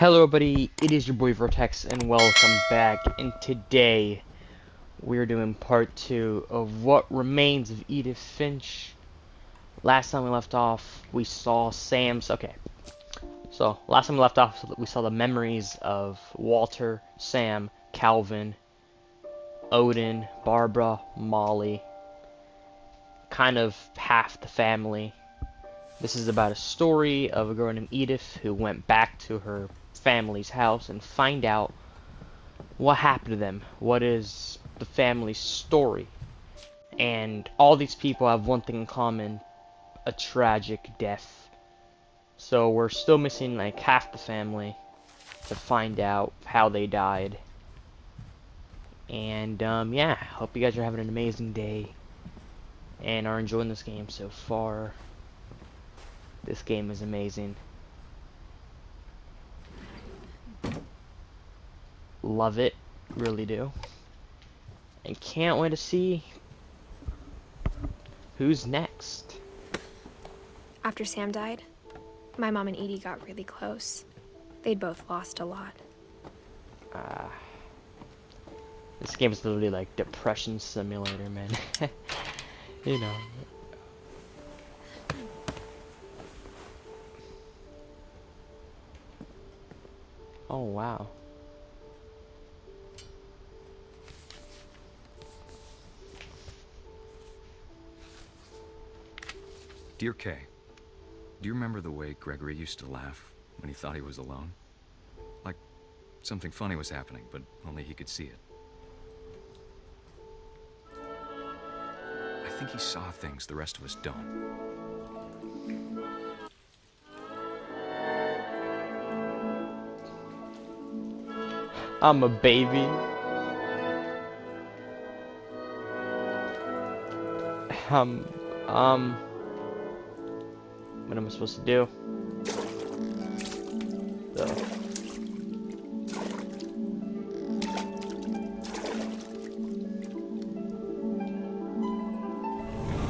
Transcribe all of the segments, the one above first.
Hello everybody, it is your boy Vortex and welcome back, and today we're doing part 2 of What Remains of Edith Finch. Last time we left off, we saw Sam's, last time we left off, we saw the memories of Walter, Sam, Calvin, Odin, Barbara, Molly, kind of half the family. This is about a story of a girl named Edith who went back to her family's house and find out what happened to them. What is the family's story? And all these people have one thing in common: a tragic death. So we're still missing like half the family to find out how they died. And yeah, hope you guys are having an amazing day and are enjoying this game so far. This game is amazing. Love it, really do. And can't wait to see who's next. After Sam died, my mom and Edie got really close. They'd both lost a lot. This game is literally like depression simulator, man. You know. Oh wow. Dear Kay, do you remember the way Gregory used to laugh when he thought he was alone? Like something funny was happening, but only he could see it. I think he saw things the rest of us don't. I'm a baby. What am I supposed to do?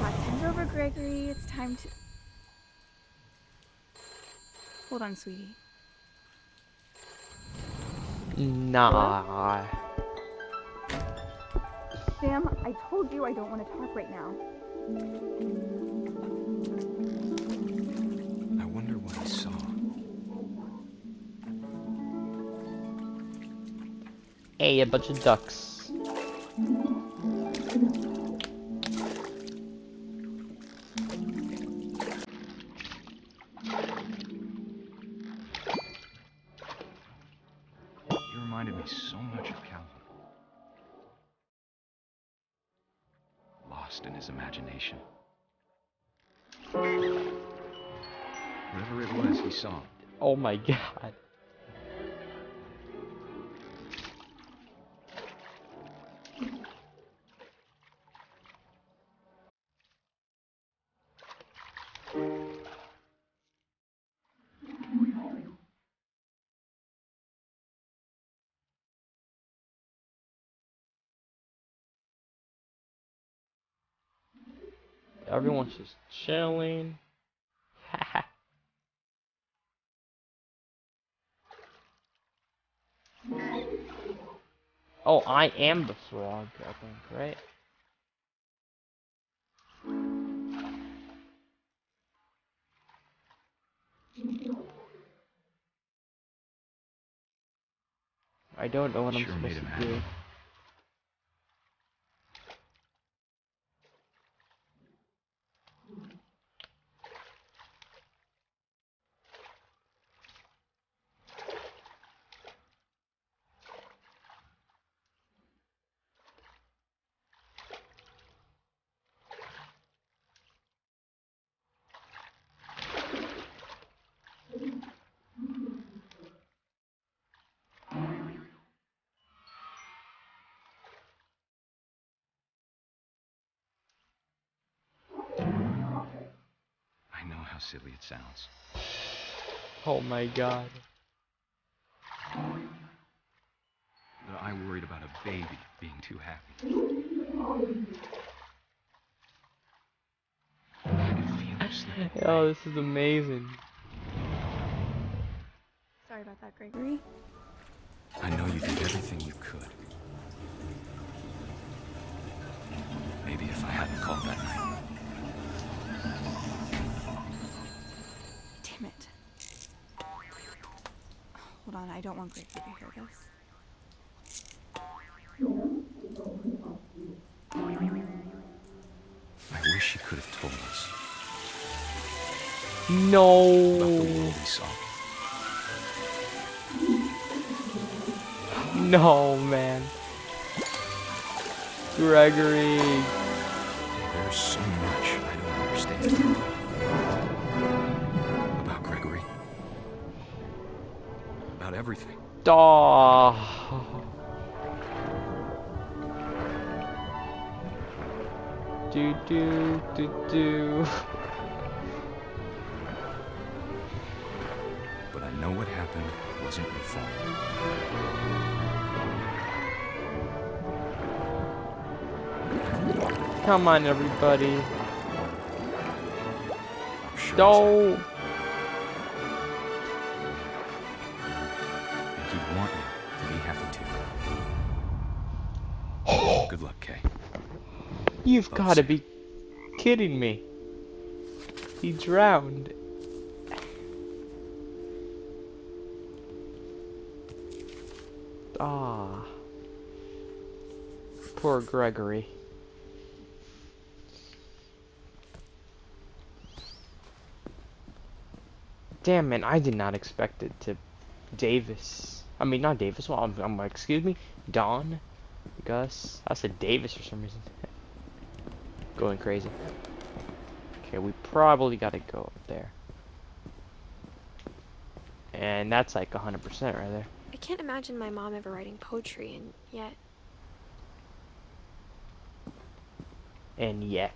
Time's over, Gregory. It's time to... Hold on, sweetie. Nah. Sam, I told you I don't want to talk right now. I wonder what he saw. Hey, a bunch of ducks. He reminded me so much of Calvin. Lost in his imagination. Whatever it was, he saw. Oh my god. Everyone's just chilling. Oh, I am the frog, I think, right? I don't know what I'm supposed to do. I know how silly it sounds. Oh my god. But I worried about a baby being too happy. I could feel him slipping Oh, away. this is amazing. Sorry about that, Gregory. I know you did everything you could. Maybe if I hadn't called that night. Damn it. Hold on, I don't want Gregory to hear this. I wish she could have told us No. about the world we saw. No, man. Gregory. There's so much I don't understand about Gregory. About everything. Aw. Do. But I know what happened wasn't your fault. Come on, everybody. I'm sure No. and he'd want you to be happy too. Good luck, Kay. You've Both got to safe. be kidding me. He drowned. Ah. Poor Gregory. Damn, man, I did not expect it to Davis. I mean, not Davis. Well, I'm like, excuse me? Don? Gus? I said Davis for some reason. Going crazy. Okay, we probably gotta go up there. And that's like 100% right there. I can't imagine my mom ever writing poetry, and yet... And yet...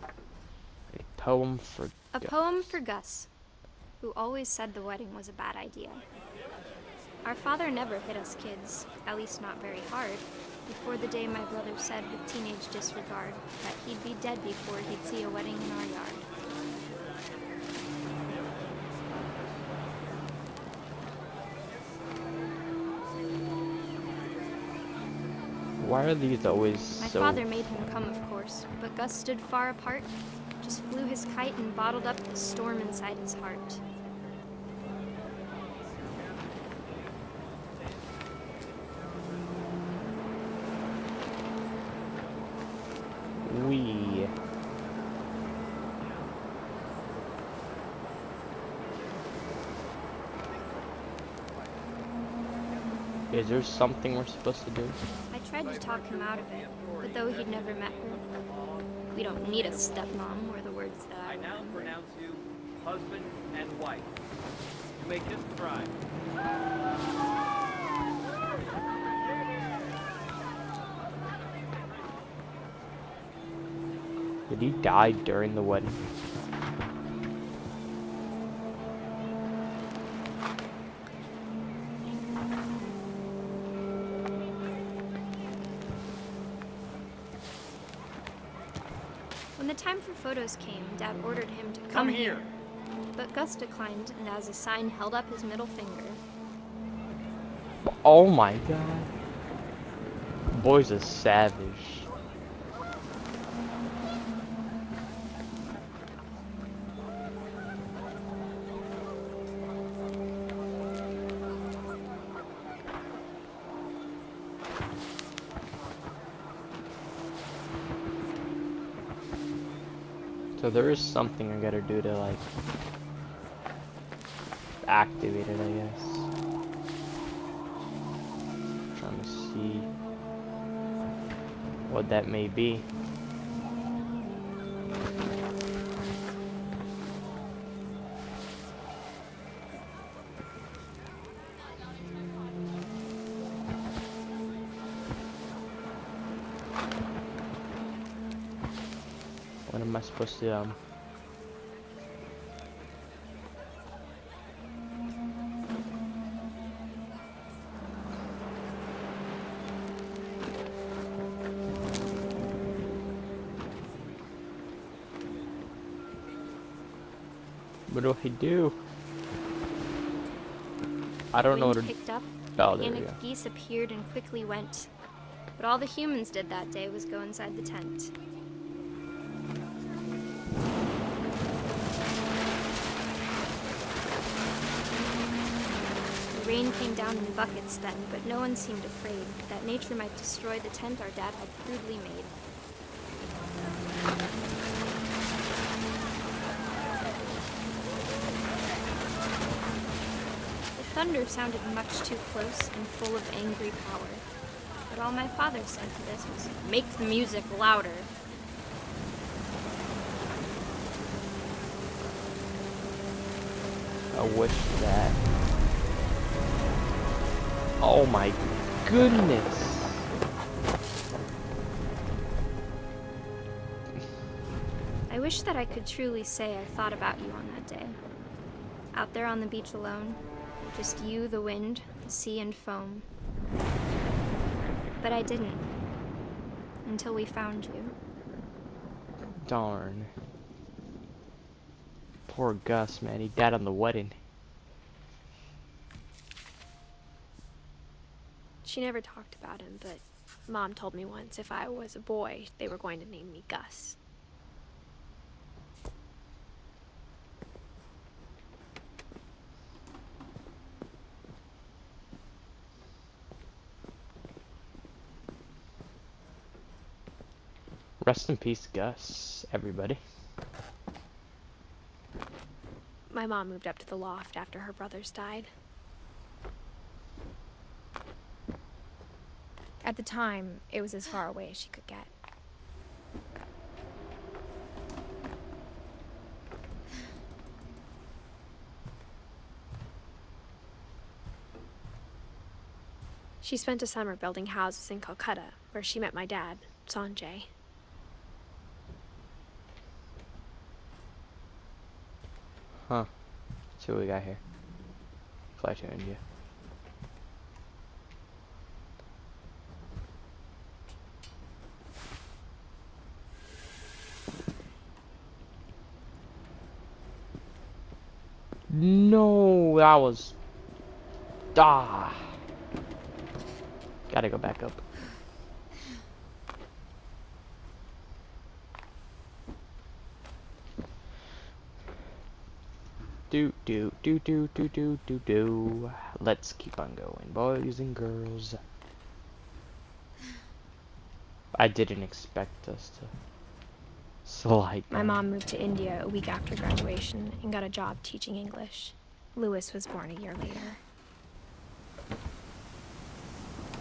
A poem for A Gus. poem for Gus, who always said the wedding was a bad idea. Our father never hit us kids, at least not very hard, before the day my brother said with teenage disregard that he'd be dead before he'd see a wedding in our yard. Why are these always My so... father made him come, of course, but Gus stood far apart, just flew his kite and bottled up the storm inside his heart. We... Is there something we're supposed to do? I tried to talk him out of it, but though he'd never met her, we don't need a stepmom, were the words that I I now remember. pronounce you husband and wife. You may kiss the bride. Did he die during the wedding? When the time for photos came, Dad ordered him to come here. But Gus declined, and as a sign held up his middle finger. Oh my god. Boy's a savage. So there is something I gotta do to like activate it, I guess. Trying to see what that may be. What am I supposed to what do I do? I don't know what Wind to... picked up, Oh, there we go. panicked geese appeared and quickly went. But all the humans did that day was go inside the tent. The rain came down in buckets then, but no one seemed afraid that nature might destroy the tent our dad had crudely made. The thunder sounded much too close and full of angry power. But all my father said to this was, "Make the music louder." I wish that... Oh my goodness! I wish that I could truly say I thought about you on that day. Out there on the beach alone, just you, the wind, the sea, and foam. But I didn't. Until we found you. Darn. Poor Gus, man. He died on the wedding. She never talked about him, but Mom told me once if I was a boy, they were going to name me Gus. Rest in peace, Gus, everybody. My mom moved up to the loft after her brothers died. At the time, it was as far away as she could get. She spent a summer building houses in Calcutta, where she met my dad, Sanjay. Huh. Let's see what we got here. Fly to India. No, that was... Ah. Gotta go back up. Do. Let's keep on going, boys and girls. I didn't expect us to slide My down. mom moved to India a week after graduation and got a job teaching English. Lewis was born a year later.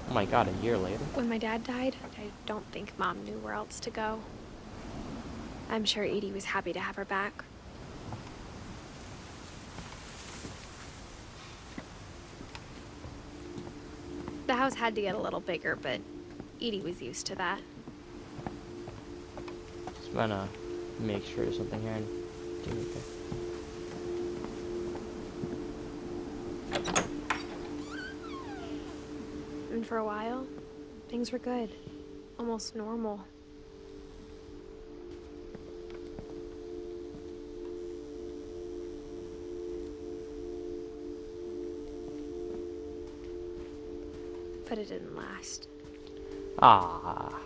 Oh my god, a year later? When my dad died, I don't think Mom knew where else to go. I'm sure Edie was happy to have her back. The house had to get a little bigger, but Edie was used to that. Just gonna make sure there's something here. And for a while, things were good. Almost normal. But it didn't last. Ah.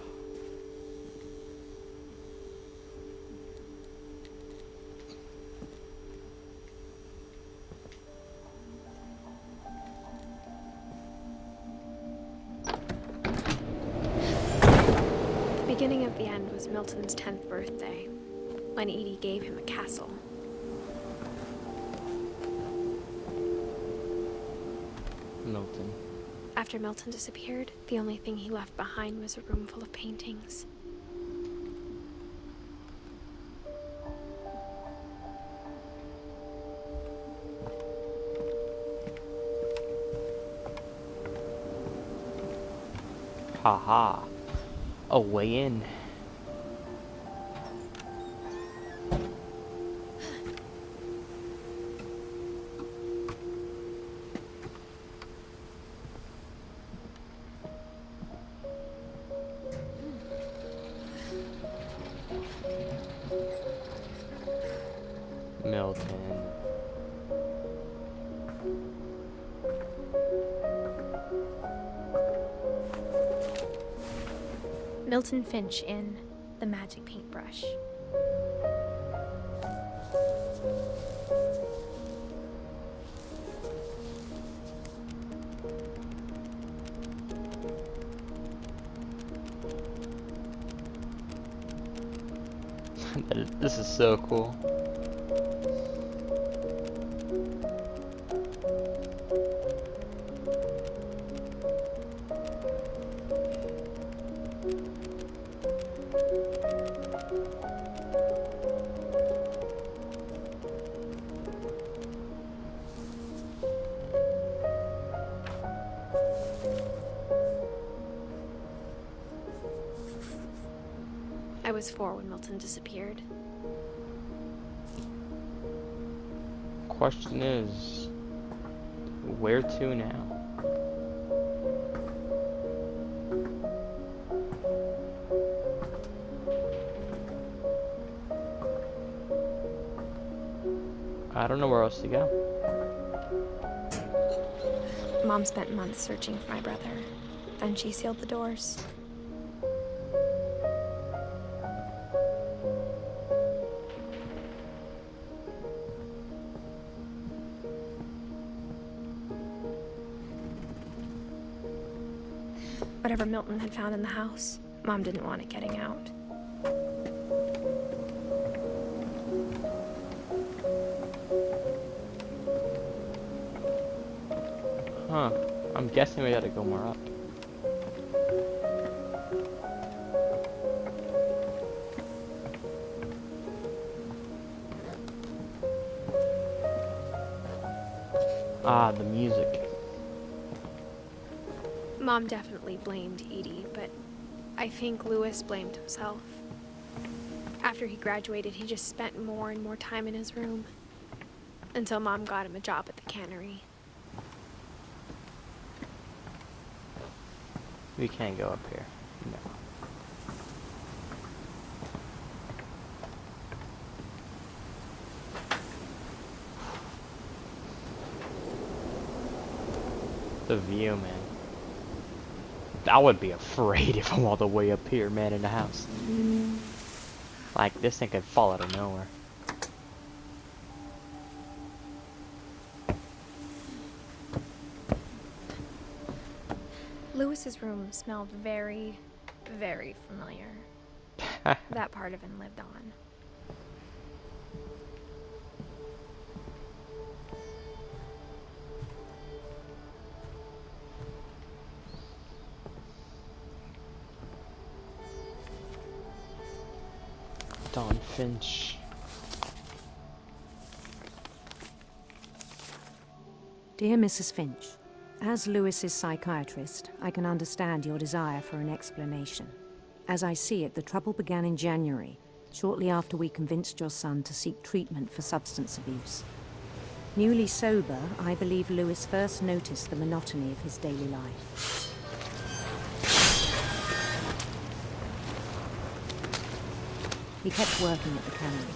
The beginning of the end was Milton's 10th birthday, when Edie gave him a castle. Milton. After Milton disappeared, the only thing he left behind was a room full of paintings. Haha. A way in. Milton. Milton Finch in The Magic Paintbrush. This is so cool. I was 4 when Milton disappeared. Question is, where to now? I don't know where else to go. Mom spent months searching for my brother. Then she sealed the doors. Whatever Milton had found in the house, Mom didn't want it getting out. Huh. I'm guessing we gotta go more up. Ah, the music. Mom definitely blamed Edie, but I think Lewis blamed himself. After he graduated, he just spent more and more time in his room. Until Mom got him a job at the cannery. We can't go up here. No. The view, man. I would be afraid if I'm all the way up here, man, in the house. Like, this thing could fall out of nowhere. Lewis's room smelled very, very familiar. That part of him lived on. Don Finch. Dear Mrs. Finch, as Lewis's psychiatrist, I can understand your desire for an explanation. As I see it, the trouble began in January, shortly after we convinced your son to seek treatment for substance abuse. Newly sober, I believe Lewis first noticed the monotony of his daily life. He kept working at the cannery,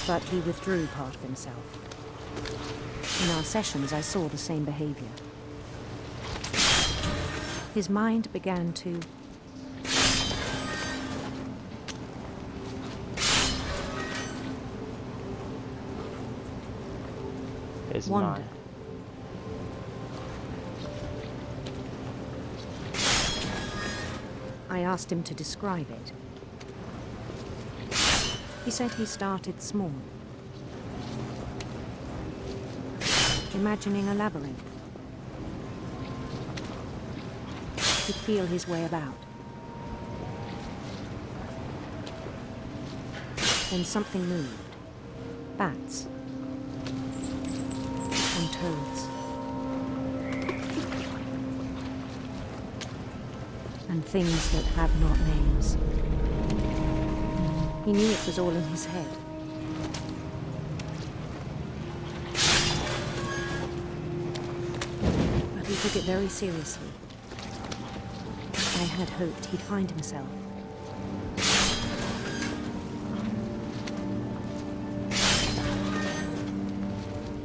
but he withdrew part of himself. In our sessions, I saw the same behavior. His mind began to His wander. mind. I asked him to describe it. He said he started small, imagining a labyrinth. He'd feel his way about. Then something moved. Bats. And toads. And things that have not names. He knew it was all in his head. But he took it very seriously. I had hoped he'd find himself.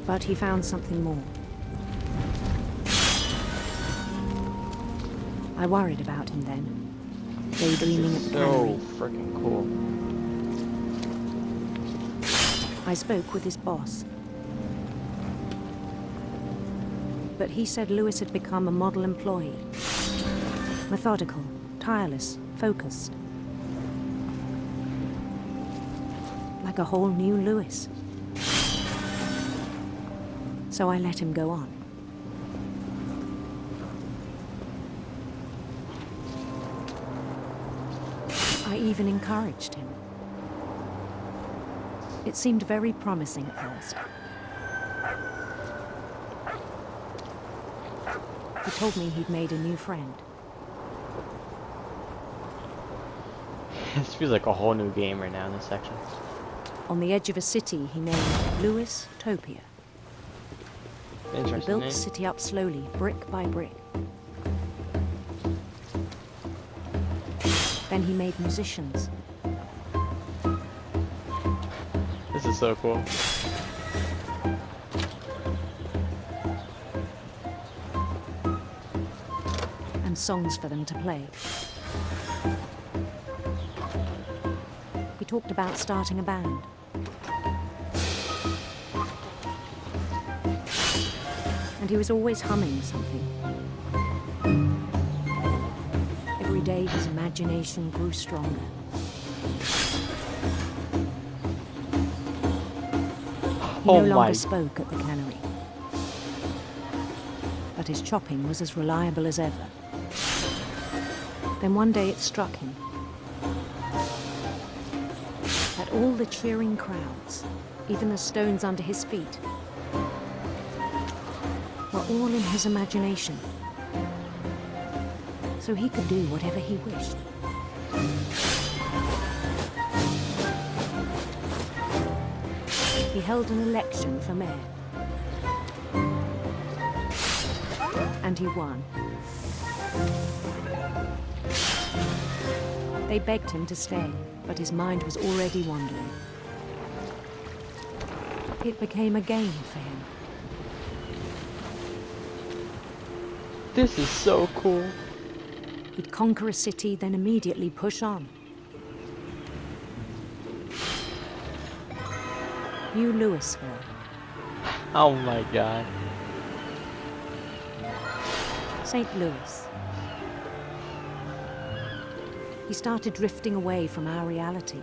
But he found something more. I worried about him then, daydreaming at the So cannery. freaking cool. I spoke with his boss. But he said Lewis had become a model employee. Methodical, tireless, focused. Like a whole new Lewis. So I let him go on. I even encouraged him. It seemed very promising at first. He told me he'd made a new friend. This feels like a whole new game right now in this section. On the edge of a city he named Lewis Topia. He Interesting built name. the city up slowly, brick by brick. Then he made musicians. This is so cool. And songs for them to play. We talked about starting a band. And he was always humming something. Every day his imagination grew stronger. He Oh no my. longer spoke at the cannery. But his chopping was as reliable as ever. Then one day it struck him that all the cheering crowds, even the stones under his feet, were all in his imagination. So he could do whatever he wished. He held an election for mayor. And he won. They begged him to stay, but his mind was already wandering. It became a game for him. This is so cool. He'd conquer a city, then immediately push on. New Louisville. Oh my god. St. Louis. He started drifting away from our reality.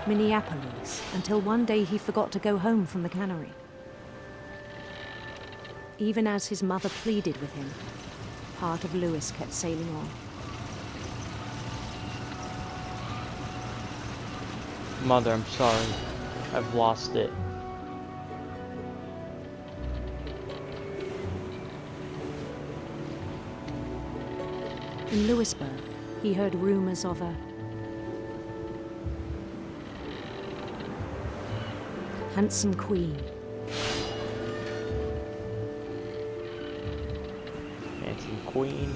Minneapolis, until one day he forgot to go home from the cannery. Even as his mother pleaded with him, part of Lewis kept sailing on. Mother, I'm sorry. I've lost it. In Louisburg, he heard rumors of a handsome queen. Handsome queen.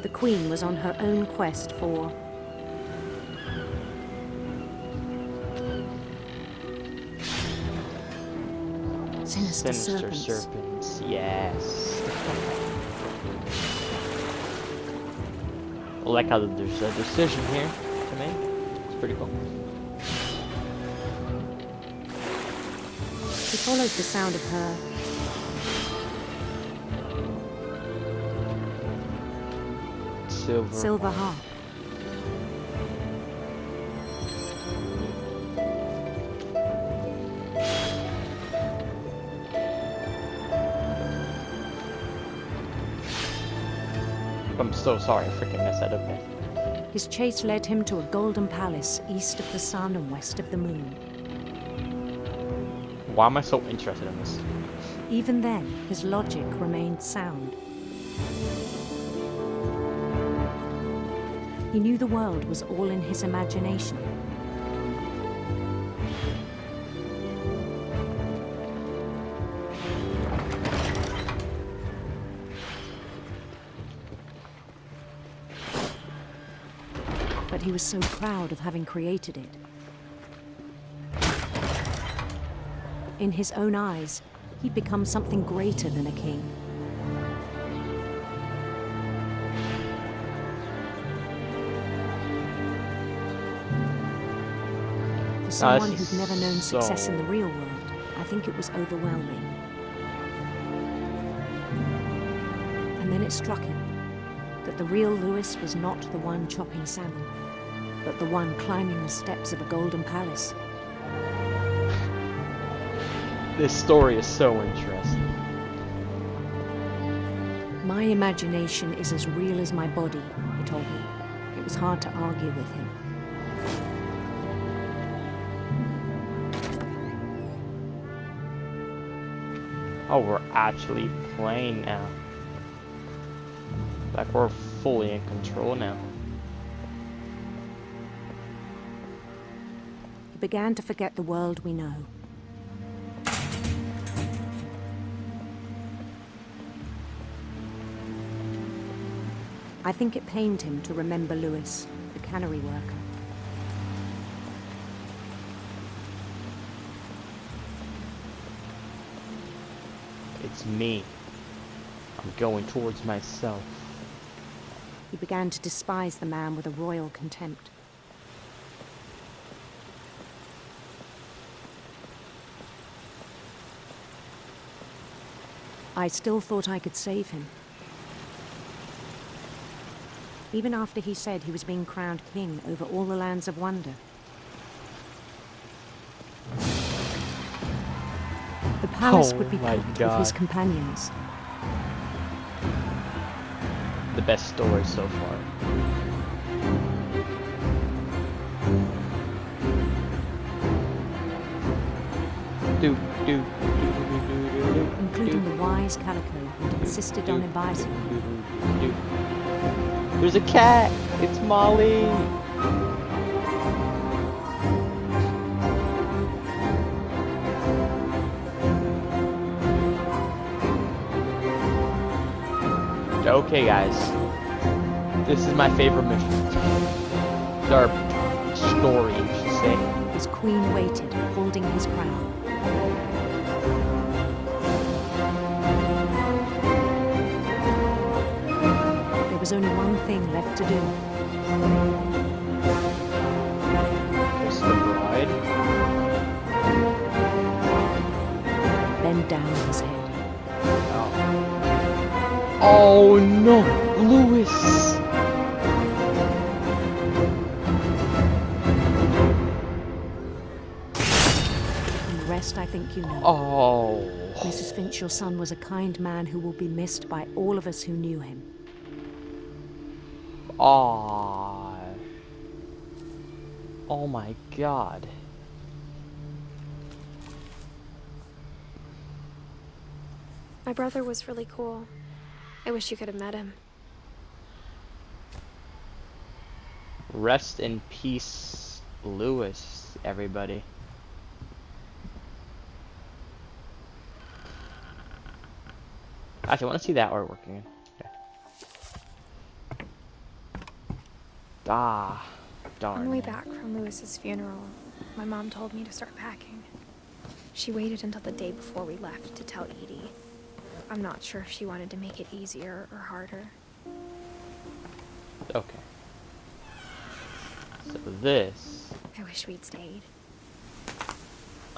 The queen was on her own quest for sinister serpents. Yes. I like how there's a decision here to make. It's pretty cool. He followed the sound of her silver harp. I'm so sorry, I freaking messed that up there. His chase led him to a golden palace east of the sun and west of the moon. Why am I so interested in this? Even then, his logic remained sound. He knew the world was all in his imagination. he was so proud of having created it. In his own eyes, he'd become something greater than a king. For someone who'd never known success in the real world, I think it was overwhelming. And then it struck him that the real Lewis was not the one chopping salmon, but the one climbing the steps of a golden palace. This story is so interesting. My imagination is as real as my body, he told me. It was hard to argue with him. Oh, we're actually playing now. Like we're fully in control now. He began to forget the world we know. I think it pained him to remember Lewis, the cannery worker. It's me. I'm going towards myself. He began to despise the man with a royal contempt. I still thought I could save him. Even after he said he was being crowned king over all the lands of wonder. The palace would be packed with his companions. The best story so far. Including the wise Calico who'd insisted on inviting me. There's a cat! It's Molly! Okay, guys. This is my favorite mission. Our story, you should say. His queen waited, holding his crown. There was only one thing left to do. Kiss the bride. Bend down his head. Oh no! Lewis! And the rest I think you know. Oh. Mrs. Finch, your son was a kind man who will be missed by all of us who knew him. Aww. Oh my god. My brother was really cool. I wish you could have met him. Rest in peace, Lewis, everybody. Actually, I want to see that artwork again. Okay. Ah, darn. On the way back from Lewis's funeral, my mom told me to start packing. She waited until the day before we left to tell Edie. I'm not sure if she wanted to make it easier or harder. Okay. So this... I wish we'd stayed.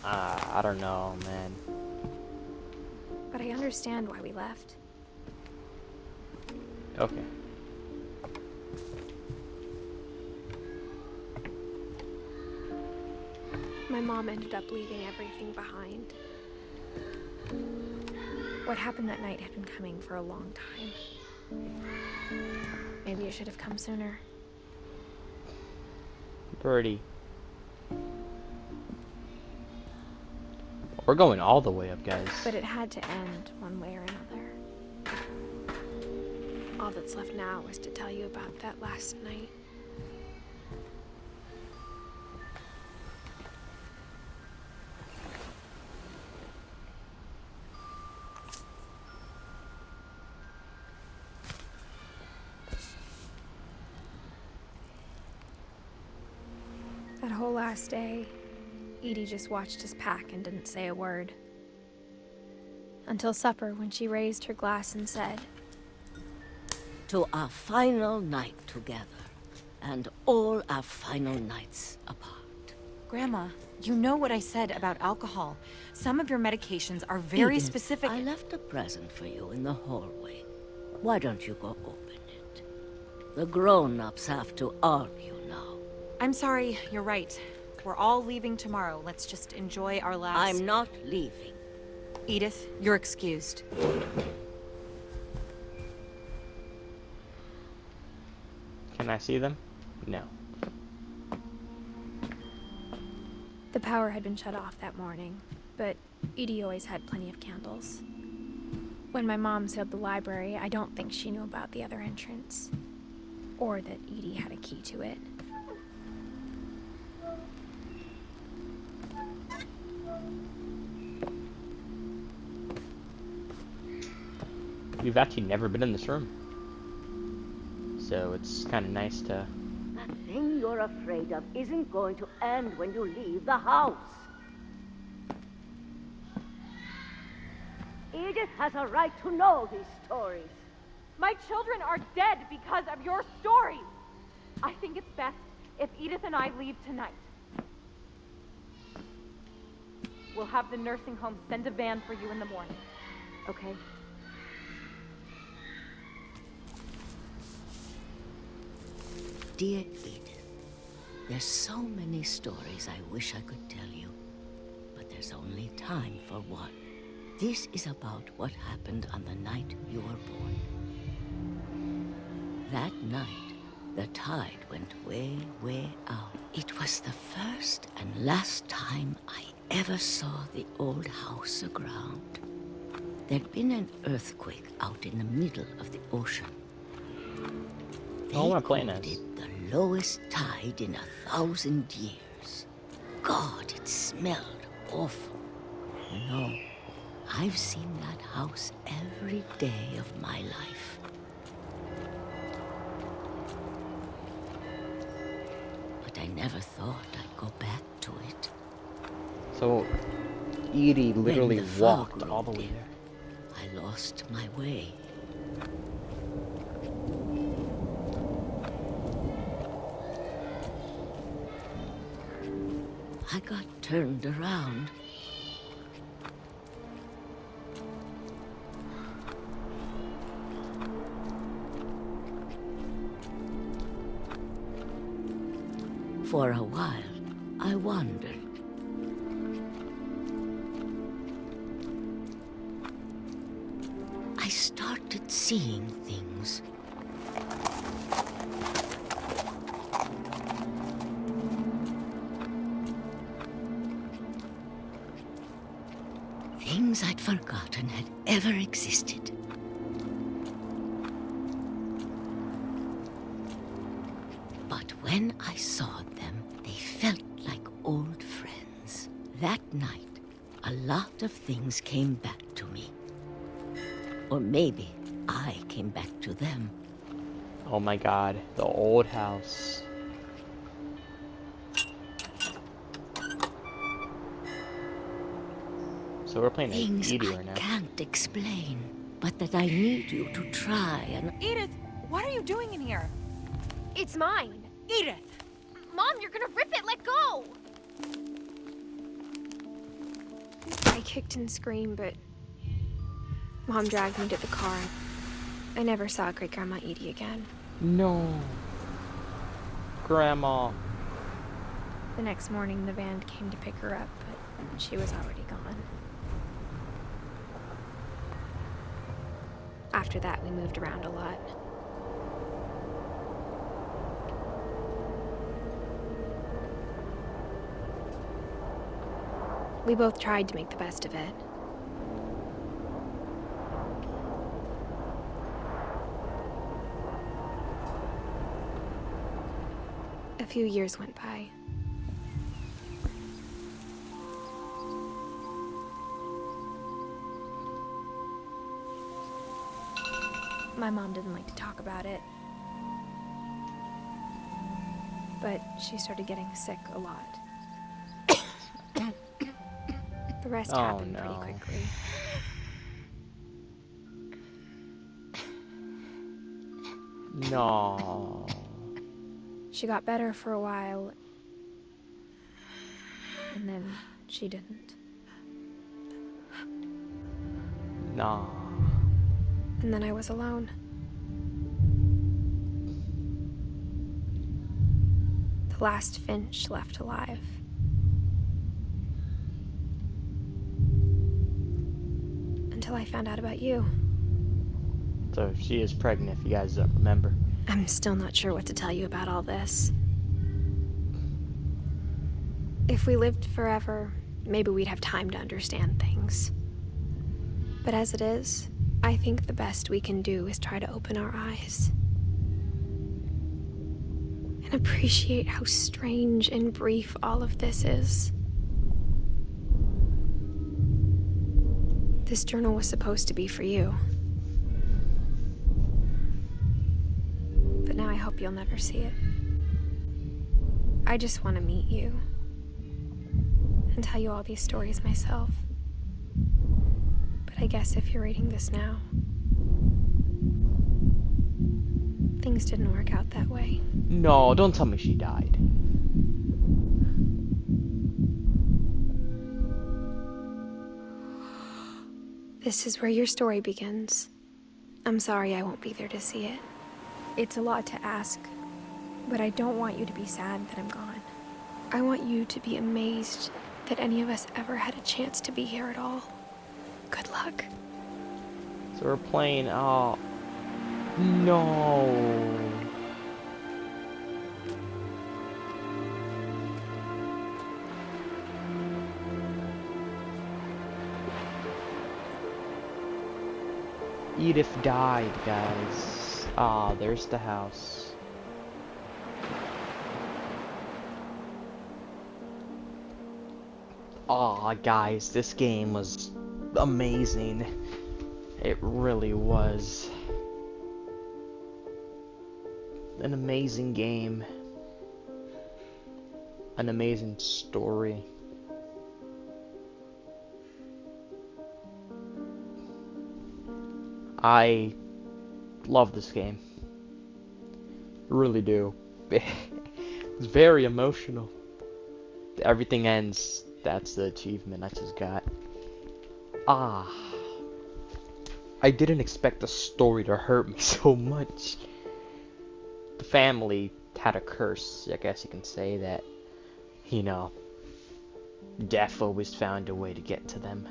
I don't know, man. But I understand why we left. Okay. My mom ended up leaving everything behind. What happened that night had been coming for a long time. Maybe it should have come sooner. Birdie. We're going all the way up, guys. But it had to end one way or another. All that's left now is to tell you about that last night. whole last day, Edie just watched us pack and didn't say a word. Until supper, when she raised her glass and said, "To our final night together, and all our final nights apart." Grandma, you know what I said about alcohol. Some of your medications are very Edith, specific. I left a present for you in the hallway. Why don't you go open it? The grown-ups have to argue now. I'm sorry, you're right. We're all leaving tomorrow. Let's just enjoy our last... I'm not leaving. Edith, you're excused. Can I see them? No. the power had been shut off that morning, but Edie always had plenty of candles. When my mom sealed the library, I don't think she knew about the other entrance, or that Edie had a key to it. We've actually never been in this room, so it's kind of nice to... That thing you're afraid of isn't going to end when you leave the house. Edith has a right to know these stories. My children are dead because of your stories. I think it's best if Edith and I leave tonight. We'll have the nursing home send a van for you in the morning, okay? Dear Edith, there's so many stories I wish I could tell you, but there's only time for one. This is about what happened on the night you were born. That night, the tide went way, way out. It was the first and last time I ever saw the old house aground. There'd been an earthquake out in the middle of the ocean. I want to play called this. it the lowest tide in 1,000 years. God, it smelled awful. You know, I've seen that house every day of my life. But I never thought I'd go back to it. So, Edie literally When the walked fog all the rolled way in, there. I lost my way. I got turned around. For a while, I wandered. I started seeing things. Things I'd forgotten had ever existed. But when I saw them, they felt like old friends. That night, a lot of things came back to me. Or maybe I came back to them. Oh my god, the old house. So we're playing Things Edie I right now. can't explain, but that I need you to try and... Edith, what are you doing in here? It's mine! Edith! Mom, you're gonna rip it! Let go! I kicked and screamed, but Mom dragged me to the car. I never saw Great-Grandma Edie again. No. Grandma. The next morning, the van came to pick her up, but she was already gone. After that, we moved around a lot. We both tried to make the best of it. A few years went by. My mom didn't like to talk about it. but she started getting sick a lot. The rest Oh, happened pretty no. quickly. No. She got better for a while, and then she didn't. No. And then I was alone. The last Finch left alive. Until I found out about you. So she is pregnant, if you guys don't remember. I'm still not sure what to tell you about all this. If we lived forever, maybe we'd have time to understand things. But as it is, I think the best we can do is try to open our eyes. And appreciate how strange and brief all of this is. This journal was supposed to be for you. But now I hope you'll never see it. I just want to meet you and tell you all these stories myself. But I guess if you're reading this now, things didn't work out that way. No, don't tell me she died. This is where your story begins. I'm sorry I won't be there to see it. It's a lot to ask, but I don't want you to be sad that I'm gone. I want you to be amazed that any of us ever had a chance to be here at all. Good luck. So we're playing, oh, no. Edith died, guys. Ah, there's the house. Aw, guys, this game was amazing. It really was. An amazing game. An amazing story. I love this game. Really do. It's very emotional. Everything ends. That's the achievement I just got. Ah. I didn't expect the story to hurt me so much. The family had a curse. I guess you can say that. You know, death always found a way to get to them.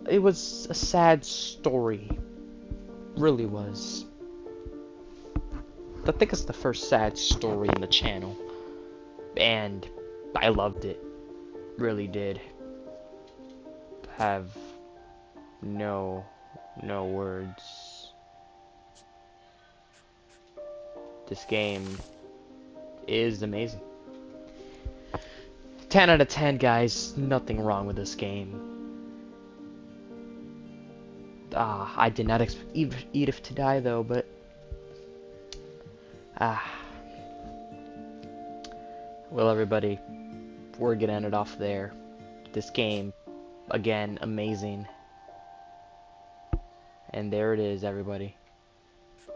It was a sad story. Really was. I think it's the first sad story in the channel. And I loved it. Really did. Have no words. This game is amazing. 10 out of 10, guys. Nothing wrong with this game. I did not expect Edith to die, though, but... Well, everybody, we're gonna end it off there. This game, again, amazing. And there it is, everybody.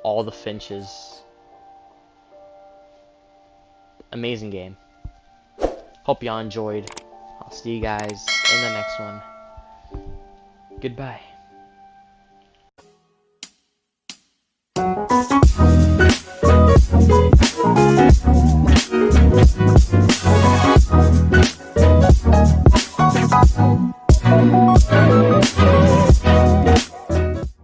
All the Finches. Amazing game. Hope y'all enjoyed. I'll see you guys in the next one. Goodbye.